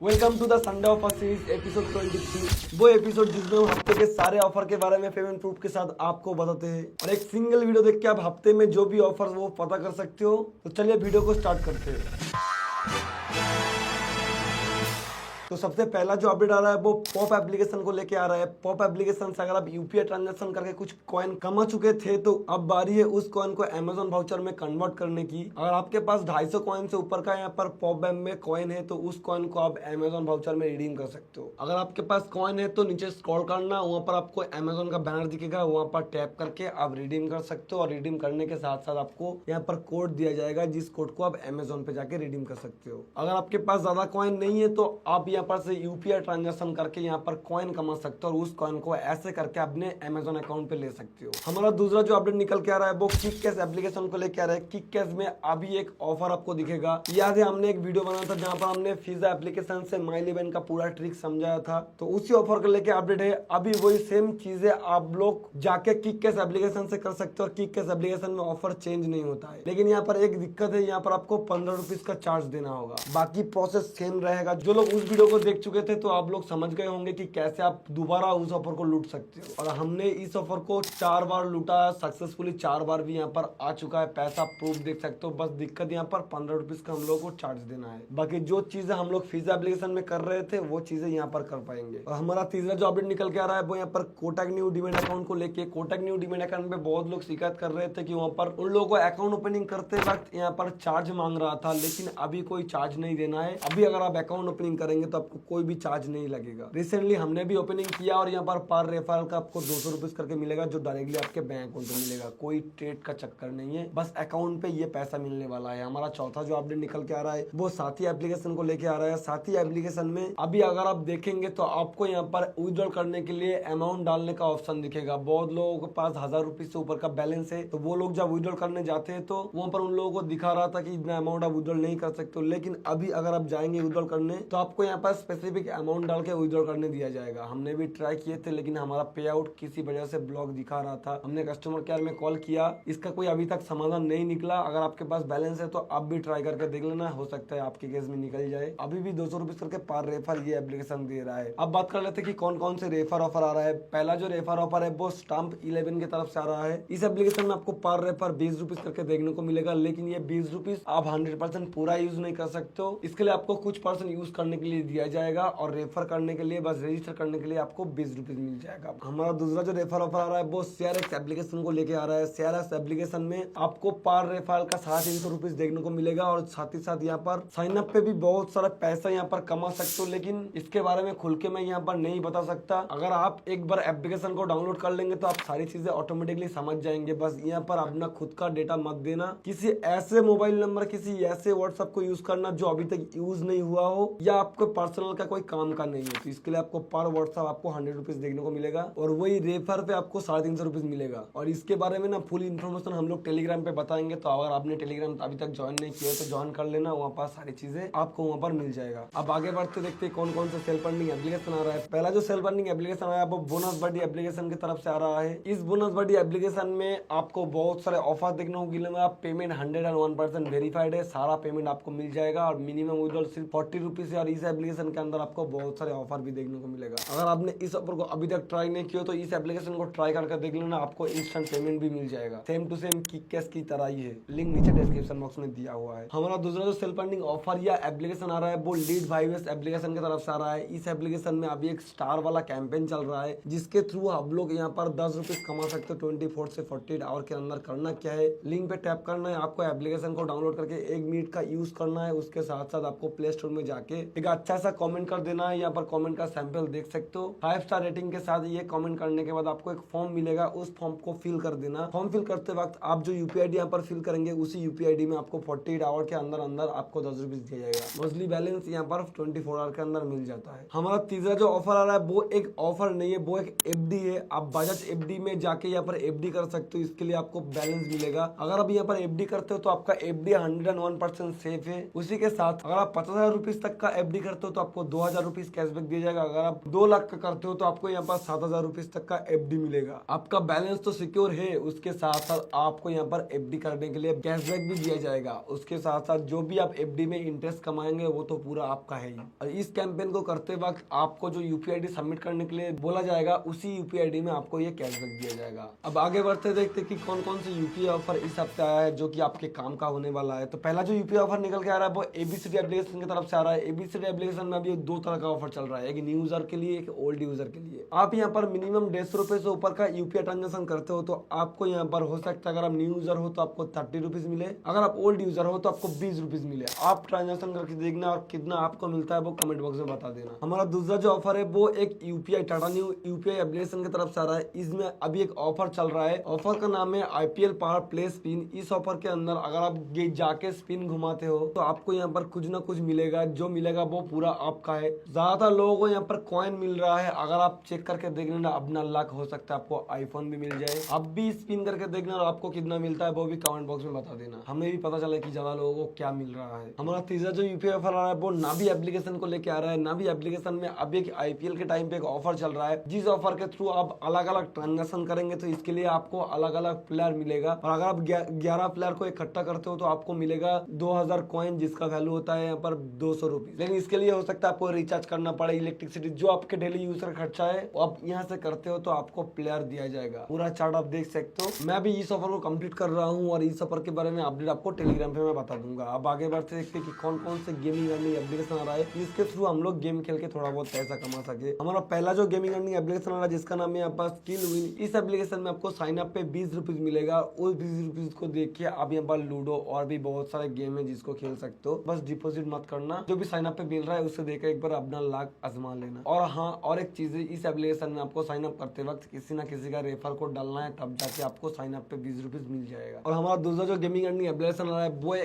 Welcome to the Sunday offer series episode 23। वो episode जिसमें हम हफ्ते के सारे ऑफर के बारे में पेमेंट प्रूफ के साथ आपको बताते हैं और एक सिंगल वीडियो देख के आप हफ्ते में जो भी ऑफर वो पता कर सकते हो। तो चलिए वीडियो को स्टार्ट करते हैं। तो सबसे पहला जो अपडेट आ रहा है वो पॉप एप्लीकेशन को लेके आ रहा है। पॉप एप्लीकेशन से अगर आप यूपीआई ट्रांजैक्शन करके कुछ कॉइन कमा चुके थे तो अब बारी है उस कॉइन को अमेजोन वाउचर में कन्वर्ट करने की। अगर आपके पास 250 कॉइन से ऊपर का यहाँ पर पॉप एप में कॉइन है तो उस कॉइन को आप अमेजोन वाउचर में रिडीम कर सकते हो। अगर आपके पास कॉइन है तो नीचे स्क्रॉल करना, वहाँ पर आपको अमेजोन का बैनर दिखेगा, वहाँ पर टैप करके आप रिडीम कर सकते हो और रिडीम करने के साथ साथ आपको यहाँ पर कोड दिया जाएगा जिस कोड को आप अमेजोन पे जाके रिडीम कर सकते हो। अगर आपके पास ज्यादा कॉइन नहीं है तो आप यहाँ पर से यूपीआई ट्रांजैक्शन करके यहाँ पर कॉइन कमा सकते हो और उस कॉइन को ऐसे करके अपने अमेजोन अकाउंट पे ले सकते हो। हमारा दूसरा जो अपडेट निकल के आ रहा है वो किक कैश एप्लीकेशन को लेके आ रहा है। किक कैश में अभी एक ऑफर आपको दिखेगा। याद है हमने एक वीडियो बनाया था जहाँ पर हमने पिज्जा एप्लीकेशन से माई इलेवन का पूरा ट्रिक समझाया था, तो उसी ऑफर को लेके अपडेट है। अभी वही सेम चीजें आप लोग जाके किक कैश एप्लीकेशन से कर सकते हो और किक कैश एप्लीकेशन में ऑफर चेंज नहीं होता है। लेकिन यहाँ पर एक दिक्कत है, यहाँ पर आपको 15 रुपीज का चार्ज देना होगा, बाकी प्रोसेस सेम रहेगा। जो लोग उस वीडियो को देख चुके थे तो आप लोग समझ गए होंगे कि कैसे आप दोबारा उस ऑफर को लूट सकते हो। और हमने इस ऑफर को 4 बार लूटा सक्सेसफुली, 4 बार भी यहाँ पर आ चुका है। पैसा प्रूफ देख सकते हो। बस दिक्कत यहाँ पर 15 रुपीज का हम लोग को चार्ज देना है। बाकी जो चीजें हम लोग पिज्जा एप्लीकेशन में कर रहे थे वो चीजें यहाँ पर कर पाएंगे। और हमारा तीसरा जो अपडेट निकल के आ रहा है वो यहाँ पर कोटक न्यू डीमैट अकाउंट को लेके। कोटक न्यू डीमैट अकाउंट में बहुत लोग शिकायत कर रहे थे कि वहाँ पर उन लोगों को अकाउंट ओपनिंग करते वक्त यहाँ पर चार्ज मांग रहा था, लेकिन अभी कोई चार्ज नहीं देना है। अभी अगर आप अकाउंट ओपनिंग करेंगे तो आपको कोई भी चार्ज नहीं लगेगा। रिसेंटली हमने भी ओपनिंग किया और यहाँ पर रेफरल का आपको 200 रुपीज करके मिलेगा जो डायरेक्टली आपके बैंक अकाउंट में मिलेगा। कोई ट्रेड का चक्कर नहीं है, बस अकाउंट पे ये पैसा मिलने वाला है। हमारा चौथा जो अपडेट निकल के आ रहा है वो साथी एप्लीकेशन को लेके आ रहा है। साथी एप्लीकेशन में अभी अगर आप देखेंगे तो आपको यहाँ पर विड्रॉल करने के लिए अमाउंट डालने का ऑप्शन दिखेगा। बहुत लोगों के पास 1000 रुपीज से ऊपर का बैलेंस है तो वो लोग जब विड्रॉल करने जाते हैं तो वहाँ पर उन लोगों को दिखा रहा था कि इतना अमाउंट आप विड्रॉल नहीं कर सकते हो। लेकिन अभी अगर आप जाएंगे विड्रॉल करने तो आपको यहाँ पर स्पेसिफिक अमाउंट डाल के विड्रॉल करने दिया जाएगा। हमने भी ट्राई किए थे लेकिन हमारा पे आउट किसी वजह से ब्लॉक दिखा रहा था। हमने कस्टमर केयर में कॉल किया, इसका कोई अभी तक समाधान नहीं निकला। अगर आपके पास बैलेंस है तो आप भी ट्राई करके देख लेना, हो सकता है आपके केस में निकल जाए। अभी भी 200 रुपीज करके पर रेफर ये एप्लीकेशन दे रहा है। अब बात कर लेते हैं कि कौन कौन से रेफर ऑफर आ रहा है। पहला जो रेफर ऑफर है वो स्टंप 11 की तरफ से आ रहा है। इस एप्लीकेशन में आपको पर रेफर 20 रुपीज करके देखने को मिलेगा, लेकिन ये 20 रुपीज आप 100% पूरा यूज नहीं कर सकते हो। इसके लिए आपको कुछ % यूज करने के लिए दिया जाएगा और रेफर करने के लिए, बस रजिस्टर करने के लिए आपको 20 रुपीज मिल जाएगा। हमारा दूसरा जो रेफर ऑफर आ रहा है वो शेयरएक्स एप्लीकेशन को लेके आ रहा है। शेयरएक्स एप्लीकेशन में आपको पर रेफर का 350 रुपीज देखने को मिलेगा और साथ ही साथ यहाँ पर साइन अप पे भी बहुत सारा पैसा यहाँ पर कमा सकते हो, लेकिन इसके बारे में खुल के मैं यहाँ पर नहीं बता सकता। अगर आप एक बार एप्लीकेशन को डाउनलोड कर लेंगे तो आप सारी चीजें ऑटोमेटिकली समझ जाएंगे। बस यहाँ पर अपना खुद का डेटा मत देना, किसी ऐसे मोबाइल नंबर, किसी ऐसे व्हाट्सएप को यूज करना जो अभी तक यूज नहीं हुआ हो या आपको पर्सनल का कोई काम का नहीं है। तो इसके लिए आपको पर व्हाट्सएप आपको 100 रुपीज देखने को मिलेगा और वही रेफर पे आपको 350 रुपीज मिलेगा। और इसके बारे में ना फुल इन्फॉर्मेशन हम लोग टेलीग्राम पे बताएंगे, तो अगर आपने टेलीग्राम अभी तक ज्वाइन नहीं किया तो ज्वाइन कर लेना, वहाँ पर सारी चीजें आपको वहाँ पर मिल जाएगा। अब आगे बढ़ते देखते हैं कौन कौन से सेल्फ अर्निंग एप्लीकेशन आ रहा है। पहला जो सेल्फ अर्निंग एप्लीकेशन आया वो बोनस बडी एप्लीकेशन की तरफ से आ रहा है। इस बोनस बडी एप्लीकेशन में आपको बहुत सारे ऑफर देखने को मिलेगा। पेमेंट 101% वेरीफाइड है, सारा पेमेंट आपको मिल जाएगा और मिनिमम विड्रॉल सिर्फ 40 रुपीज है। और इस एप्लीकेशन के अंदर आपको बहुत सारे ऑफर भी देखने को मिलेगा। अगर आपने इस ऑफर को अभी तक ट्राई नहीं किया तो इस एप्लीकेशन को ट्राई करके देख लेना, आपको इंस्टेंट पेमेंट भी मिल जाएगा। Same to same kick cash की तरह ही है, लिंक नीचे डिस्क्रिप्शन बॉक्स में दिया हुआ है। हमारा दूसरा जो सेल्फ अर्निंग ऑफर या एप्लीकेशन आ रहा है वो लीड वाइवेस एप्लीकेशन की तरफ से आ रहा है। इस एप्लीकेशन में अभी एक स्टार वाला कैंपेन चल रहा है जिसके थ्रू आप लोग यहाँ पर 10 रुपीज कमा सकते हो 24 से 48 आवर के अंदर। करना क्या है, लिंक पे टैप करना है, आपको एप्लीकेशन को डाउनलोड करके 1 मिनट का यूज करना है। उसके साथ साथ आपको प्ले स्टोर में जाके एक अच्छा सा कमेंट कर देना है। यहाँ पर कमेंट का सैंपल देख सकते हो 5 स्टार रेटिंग के साथ। ये कमेंट करने के बाद आपको एक फॉर्म मिलेगा, उस फॉर्म को फिल कर देना। फॉर्म फिल करते वक्त आप जो यूपीआई आईडी यहाँ पर फिल करेंगे उसी यूपीआई आईडी में आपको 48 आवर के अंदर अंदर आपको 10 रुपीज दिया जाएगा। मोस्टली बैलेंस यहाँ पर 24 आवर के अंदर मिल जाता है। हमारा तीसरा जो ऑफर आ रहा है वो एक ऑफर नहीं है, वो एक एफडी है। आप बजाज एफडी में जाके यहाँ पर एफडी कर सकते हो, इसके लिए आपको बैलेंस मिलेगा। अगर आप यहाँ पर एफडी करते हो तो आपका एफडी 101% सेफ है। उसी के साथ अगर आप 50,000 रुपीज तक का एफडी करते हो हो तो आपको 2000 रुपीज कैशबैक दिया जाएगा। अगर आप 2 लाख का करते हो तो आपको यहाँ पर 7000 रुपीज तक का एफडी मिलेगा। आपका बैलेंस तो सिक्योर है, उसके साथ साथ आपको यहाँ पर एफडी करने के लिए कैशबैक भी दिया जाएगा। उसके साथ साथ जो भी आप एफडी में इंटरेस्ट कमाएंगे वो तो पूरा आपका है ही। और इस कैंपेन को करते वक्त आपको जो यूपीआई आईडी सबमिट करने के लिए बोला जाएगा उसी यूपीआई आईडी में आपको ये कैशबैक दिया जाएगा। अब आगे बढ़ते देखते कि कौन कौन से यूपीआई ऑफर इस हफ्ते आया है जो कि आपके काम का होने वाला है। तो पहला जो यूपीआई ऑफर निकल के आ रहा है वो एबीसीडी एप्लीकेशन की तरफ से आ रहा है। एबीसीडी एप्लीकेशन में अभी 2 तरह का ऑफर चल रहा है, एक न्यू यूजर के लिए, एक ओल्ड यूजर के लिए। आप यहाँ पर मिनिमम 150 रुपए से ऊपर का यूपीआई ट्रांजेक्शन करते हो तो आपको यहाँ पर हो सकता है, अगर आप न्यू यूजर हो तो आपको 30 रुपीज मिले, अगर आप ओल्ड यूजर हो तो आपको 20 रुपीज मिले। आप ट्रांजेक्शन करके देखना और कितना आपको मिलता है वो कमेंट बॉक्स में बता देना। हमारा दूसरा जो ऑफर है वो एक UPI Tata new UPI application की तरफ से आ रहा है। इसमें अभी एक ऑफर चल रहा है, ऑफर का नाम है आईपीएल पावर प्ले स्पिन। इस ऑफर के अंदर अगर आप जाके स्पिन घुमाते हो तो आपको यहाँ पर कुछ ना कुछ मिलेगा, जो मिलेगा वो पूरा आपका है। ज्यादातर लोगों को यहाँ पर कॉइन मिल रहा है, अगर आप चेक करके देख लेना अपना लक हो सकता है आपको आईफोन भी मिल जाए। अब भी स्पिन करके देखना और आपको कितना मिलता है वो भी कमेंट बॉक्स में बता देना, हमें भी पता चले कि ज्यादा लोगों को क्या मिल रहा है। हमारा तीसरा जो यूपीआई ऑफर आ रहा है वो नावी एप्लीकेशन को लेके आ रहा है। नावी एप्लीकेशन में अब एक आईपीएल के टाइम पे एक ऑफर चल रहा है, जिस ऑफर के थ्रू आप अलग अलग ट्रांजेक्शन करेंगे तो इसके लिए आपको अलग अलग प्लेयर मिलेगा। और अगर आप 11 प्लेयर को इकट्ठा करते हो तो आपको मिलेगा 2000 कॉइन, जिसका वैल्यू होता है यहाँ पर 200 रुपीज। लेकिन इसके लिए हो सकता है आपको रिचार्ज करना पड़े, इलेक्ट्रिसिटी जो आपके डेली यूज का खर्चा है वो आप यहाँ से करते हो तो आपको प्लेयर दिया जाएगा। पूरा चार्ट आप देख सकते हो। मैं भी इस ऑफर को कंप्लीट कर रहा हूँ और इस ऑफर के बारे में अपडेट आपको टेलीग्राम पे मैं बता दूंगा। अब आगे बढ़ते देखते कि कौन कौन से गेमिंग अर्निंग एप्लीकेशन आ रहा है जिसके थ्रू हम लोग गेम खेल के थोड़ा बहुत पैसा कमा सके। हमारा पहला जो गेमिंग अर्निंग एप्लीकेशन आ रहा है जिसका नाम है यहाँ पर स्किल विन। इस एप्लीकेशन में आपको साइन अप पे 20 रुपीज मिलेगा। उस 20 रुपीज को देख के आप यहाँ पर लूडो और भी बहुत सारे गेम है जिसको खेल सकते हो। बस डिपॉजिट मत करना, जो भी साइन अप पे मिल रहा है उससे देकर एक बार अपना लाख आजमा लेना। और हाँ, और एक चीज है, इस एप्लीकेशन में आपको साइन अप करते वक्त किसी ना किसी का रेफर कोड डालना है, तब जाके आपको साइन अप पे 20 रुपीज मिल जाएगा। और हमारा दूसरा जो गेमिंग अर्निंग एप्लीकेशन आ रहा है वो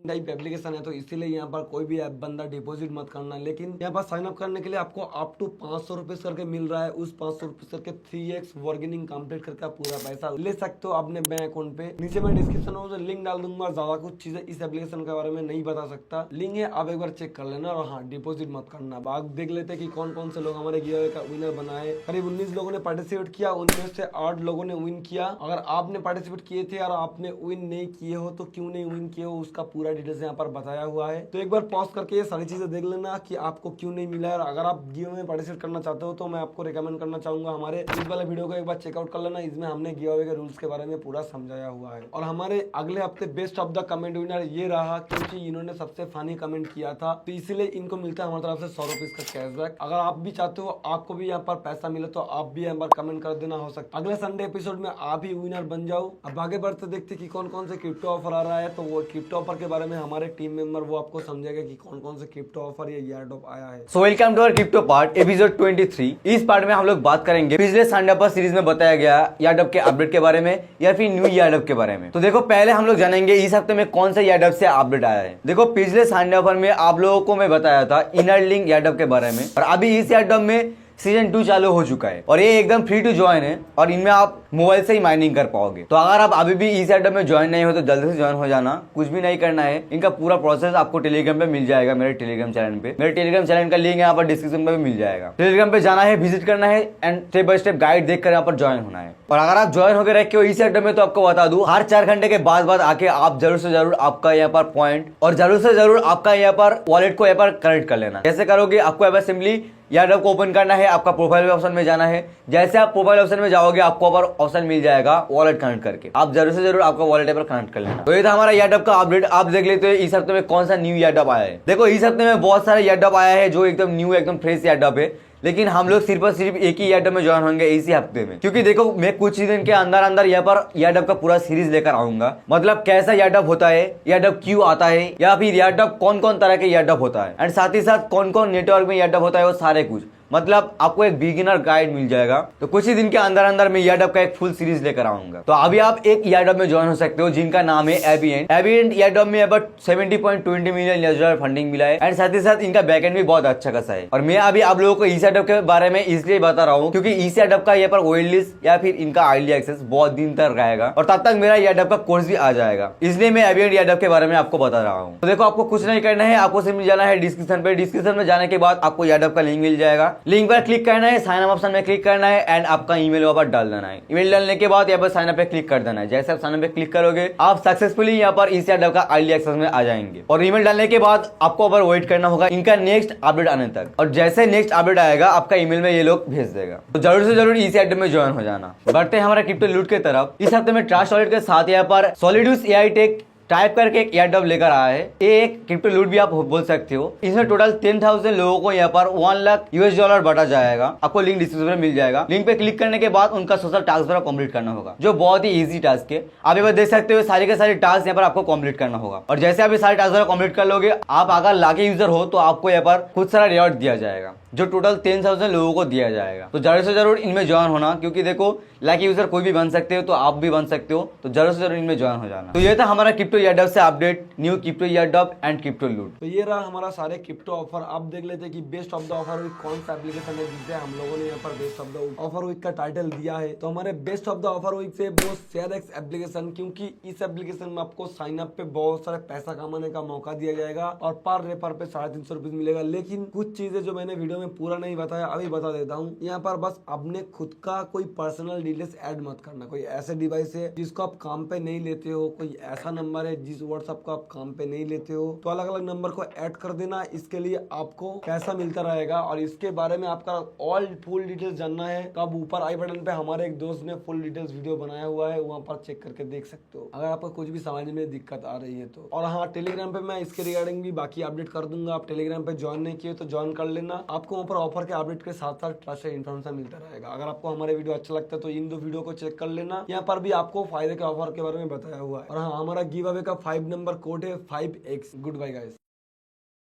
टाइप एप्लीकेशन है, तो इसीलिए यहाँ पर कोई भी बंदा डिपॉजिट मत करना। लेकिन यहाँ पर साइन अप करने के लिए आपको अप टू 500 रुपीज करके मिल रहा है। उस 500 रुपीज करके 3x वर्गेनिंग कंप्लीट करके आप पूरा पैसा ले सकते हो अपने बैंक अकाउंट पे। नीचे मैं डिस्क्रिप्शन में लिंक डाल दूंगा। ज्यादा कुछ चीजें इस एप्लीकेशन के बारे में नहीं बता सकता, लिंक है, आप एक बार चेक कर लेना। और हाँ, डिपॉजिट मत करना। आप देख लेते कि कौन कौन से लोग हमारे गिव का विनर बनाए। करीब 19 लोगों ने पार्टिसिपेट किया, उनमें से 8 लोगों ने विन किया। अगर आपने पार्टिसिपेट किए थे और आपने विन नहीं किए हो तो क्यों नहीं विन किए हो उसका पूरा डिटेल्स यहाँ पर बताया हुआ है। तो एक बार पॉज करके ये सारी चीजें देख लेना कि आपको क्यों नहीं मिला है। और अगर आप गिव में पार्टिसिपेट करना चाहते हो तो मैं आपको रिकमेंड करना चाहूंगा हमारे इस वाले वीडियो को एक बार चेकआउट कर लेना। इसमें हमने गिव अवे के रूल्स के बारे में पूरा समझाया हुआ है। और हमारे अगले हफ्ते best of the comment winner ये रहा, क्योंकि इन्होंने सबसे फनी कमेंट किया था तो इसीलिए इनको मिलता है हमारी तरफ से 100 रुपीज का कैशबैक। अगर आप भी चाहते हो आपको भी यहाँ पर पैसा मिले तो आप भी यहाँ पर कमेंट कर देना, हो सकता है अगले संडे एपिसोड में आप ही विनर बन जाओ। अब आगे बढ़ते देखते कि कौन कौन से क्रिप्टो ऑफर आ रहा है। तो वो क्रिप्टो ऑफर के बारे में हमारे टीम मेंबर वो आपको समझेगा कि कौन कौन से क्रिप्टो ऑफर या एयरड्रॉप आया है। So welcome to our crypto part episode 23। इस पार्ट में हम लोग बात करेंगे पिछले सैंडअपर सीरीज में बताया गया एयरड्रॉप के अपडेट के बारे में या फिर न्यू एयरड्रॉप के बारे में। तो देखो, पहले हम लोग जानेंगे इस हफ्ते में कौन सा एयरड्रॉप से अपडेट आया है। देखो, पिछले सैंडअपर में आप लोगों को मैं बताया था इनरलिंक एयरड्रॉप के बारे में, और अभी इस एयरड्रॉप में सीजन 2 चालू हो चुका है और ये एकदम फ्री टू ज्वाइन है और इनमें आप मोबाइल से ही माइनिंग कर पाओगे। तो अगर आप अभी भी इस एयरड्रॉप में ज्वाइन नहीं हो तो जल्दी से ज्वाइन हो जाना, कुछ भी नहीं करना है। इनका पूरा प्रोसेस आपको टेलीग्राम पे मिल जाएगा, मेरे टेलीग्राम चैनल पे। मेरे टेलीग्राम चैनल का लिंक यहाँ पर डिस्क्रिप्शन में भी मिल जाएगा। टेलीग्राम पे जाना है, विजिट करना है and step by step guide देखकर यहाँ पर ज्वाइन होना है। और अगर आप ज्वाइन होकर रखे हो इस एयरड्रॉप में तो आपको बता दूं, हर 4 घंटे के बाद आके आप जरूर से जरूर आपका यहाँ पर पॉइंट और जरूर से जरूर आपका यहाँ पर वॉलेट को यहाँ पर कनेक्ट कर लेना। कैसे करोगे, आपको यहाँ पर सिंपली एयरड्रॉप को ओपन करना है, आपका प्रोफाइल ऑप्शन में जाना है। जैसे आप प्रोफाइल ऑप्शन में जाओगे आपको ऊपर ऑप्शन मिल जाएगा वॉलेट कनेक्ट करके, आप जरूर से जरूर आपका वॉलेट पर कनेक्ट कर लेना। तो ये था हमारा एयरड्रॉप का अपडेट। आप देख लेते हो इस हफ्ते में कौन सा न्यू एयरड्रॉप आया है। देखो, इस हफ्ते में बहुत सारे एयरड्रॉप आया है जो एकदम न्यू एकदम फ्रेश एयरड्रॉप है, लेकिन हम लोग सिर्फ और सिर्फ एक ही एयरड्रॉप में ज्वाइन होंगे इसी हफ्ते में, क्योंकि देखो मैं कुछ ही दिन के अंदर अंदर यहाँ पर एयरड्रॉप का पूरा सीरीज लेकर आऊंगा। मतलब कैसा एयरड्रॉप होता है, एयरड्रॉप क्यों आता है, या फिर एयरड्रॉप कौन कौन तरह के एयरड्रॉप होता है, एंड साथ ही साथ कौन कौन नेटवर्क में एयरड्रॉप होता है, वो सारे कुछ मतलब आपको एक बिगिनर गाइड मिल जाएगा। तो कुछ ही दिन के अंदर अंदर मैं एयरडॉप का एक फुल सीरीज लेकर आऊंगा। तो अभी आप एक एयरडॉप में ज्वाइन हो सकते हो जिनका नाम है एबिएंट। एबिएंट एयरडॉप में अबाउट 70.20 मिलियन यूएस फंडिंग मिला है एंड साथ ही साथ इनका बैकएंड भी बहुत अच्छा खासा है। और मैं अभी आप लोगों को इस एयरडॉप के बारे में इसलिए बता रहा हूँ क्योंकि इस एयरडॉप का यहाँ पर वेट लिस्ट या फिर इनका अर्ली एक्सेस बहुत दिन तक रहेगा और तब तक मेरा एयरडॉप का कोर्स भी आ जाएगा, इसलिए मैं एबिएंट एयरडॉप के बारे में आपको बता रहा हूँ। तो देखो आपको कुछ नहीं करना है, आपको सिर्फ जाना है डिस्क्रिप्शन पे। डिस्क्रिप्शन में जाने के बाद आपको एयरडॉप का लिंक मिल जाएगा। लिंक पर क्लिक करना है, साइन अप ऑप्शन में क्लिक करना है एंड आपका ईमेल वहां पर डाल देना है। ईमेल डालने के बाद यहाँ पर साइन अप पे क्लिक कर देना है। जैसे आप साइन अप पे क्लिक करोगे आप सक्सेसफुली यहाँ पर इस एयरडॉप का अर्ली एक्सेस में आ जाएंगे और ईमेल डालने के बाद आपको ऊपर वेट करना होगा इनका नेक्स्ट अपडेट आने तक। और जैसे नेक्स्ट अपडेट आएगा आपका ईमेल में ये लोग भेज देगा। तो जरूर से जरूर इस एयरडॉप में ज्वाइन हो जाना। बढ़ते हैं हमारा क्रिप्टो लूट की तरफ। इस हफ्ते में ट्रस्ट वॉलेट के साथ यहाँ पर सॉलिड्यूस एआई टेक टाइप करके एक एयरडॉप लेकर आया है। ये एक क्रिप्टो लूट भी आप बोल सकते हो। इसमें टोटल 10,000 लोगों को यहाँ पर 1 लाख $1 बांटा जाएगा। आपको लिंक डिस्क्रिप्शन में मिल जाएगा। लिंक पे क्लिक करने के बाद उनका सोशल टास्क पूरा कंप्लीट करना होगा जो बहुत ही इजी टास्क है। आप यहाँ पर देख सकते हो सारे के सारे टास्क यहाँ पर आपको कंप्लीट करना होगा और जैसे आप ये सारे टास्क कंप्लीट कर लोगे आप अगर लाखे यूजर हो तो आपको यहाँ पर कुछ सारा रिवॉर्ड दिया जाएगा जो टोटल 10,000 लोगों को दिया जाएगा। तो जरूर से जरूर इनमें ज्वाइन होना क्योंकि देखो लाइक यूजर कोई भी बन सकते हो तो आप भी बन सकते हो। तो जरूर से जरूर इनमें ज्वाइन हो जाना। तो ये था हमारा क्रिप्टो एयरडॉप से update, new crypto airdrop and crypto लूट। तो ये रहा हमारा सारे क्रिप्टो ऑफर। आप देख लेते हैं कि best of the offer week कौन सा एप्लीकेशन है जिसे हम लोगों ने यहाँ पर best of the offer week का टाइटल दिया है। तो हमारे best of the offer week से वो शेयरएक्स एप्लीकेशन, क्योंकि इस एप्लीकेशन में आपको साइन अप पे बहुत सारे पैसा कमाने का मौका दिया जाएगा और पर रेफर पे 350 रुपीज मिलेगा। लेकिन कुछ चीजें जो मैंने वीडियो में पूरा नहीं बताया अभी बता देता हूँ। यहाँ पर बस अपने खुद का कोई पर्सनल डिटेल्स ऐड मत करना। कोई ऐसे डिवाइस है जिसको आप काम पे नहीं लेते हो, कोई ऐसा नंबर है जिस व्हाट्सएप को आप काम पे नहीं लेते हो, तो अलग अलग नंबर को ऐड कर देना। इसके लिए आपको पैसा मिलता रहेगा और इसके बारे में आपका ऑल फुल डिटेल्स जानना है तो आप ऊपर आई बटन पे हमारे एक दोस्त ने फुल डिटेल्स वीडियो बनाया हुआ है, वहाँ पर चेक करके देख सकते हो अगर आपको कुछ भी समझने में दिक्कत आ रही है तो। और हाँ, टेलीग्राम पे मैं इसके रिगार्डिंग भी बाकी अपडेट कर दूंगा। आप टेलीग्राम पे ज्वाइन नहीं किए तो ज्वाइन कर लेना। आपको वहाँ पर ऑफर के अपडेट के साथ साथ ट्रस्टेड इन्फॉर्मेशन मिलता रहेगा। अगर आपको हमारे वीडियो अच्छा लगता है तो इन 2 वीडियो को चेक कर लेना। यहाँ पर भी आपको फायदे के ऑफर के बारे में बताया हुआ है। और हाँ, हमारा गिव अवे का 5 नंबर कोड है 5x। Goodbye guys.